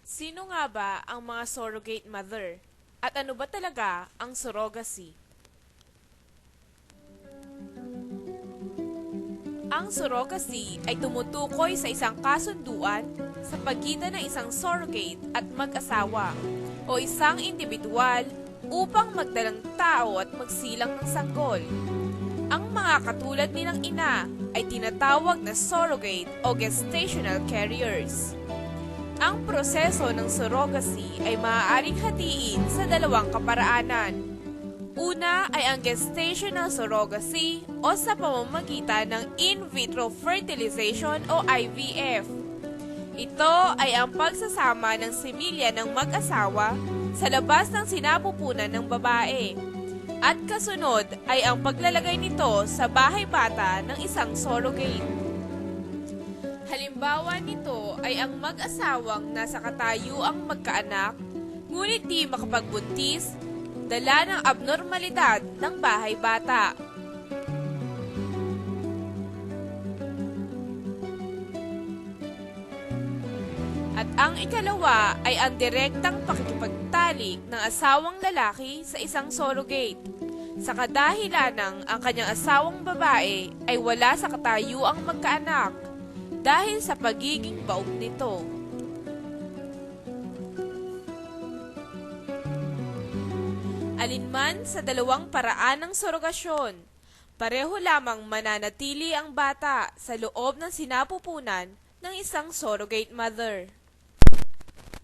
Sino nga ba ang mga surrogate mother? At ano ba talaga ang surrogacy? Ang surrogacy ay tumutukoy sa isang kasunduan sa pagitan ng isang surrogate at mag-asawa o isang individual upang magdalang tao at magsilang ng sanggol. Ang mga katulad nilang ina ay tinatawag na surrogate o gestational carriers. Ang proseso ng surrogacy ay maaaring hatiin sa dalawang kaparaanan. Una ay ang gestational surrogacy o sa pamamagitan ng in vitro fertilization o IVF. Ito ay ang pagsasama ng semilya ng mag-asawa sa labas ng sinapupunan ng babae. At kasunod ay ang paglalagay nito sa bahay bata ng isang surrogate. Halimbawa nito ay ang mag-asawang nasa katayuang magkaanak, ngunit di makapagbuntis, dala ng abnormalidad ng bahay bata. At ang ikalawa ay ang direktang pakikipagtalik ng asawang lalaki sa isang surrogate, sa kadahilanang ang kanyang asawang babae ay wala sa katayuang magkaanak, dahil sa pagiging baog nito. Alinman sa dalawang paraan ng surogasyon, pareho lamang mananatili ang bata sa loob ng sinapupunan ng isang surrogate mother.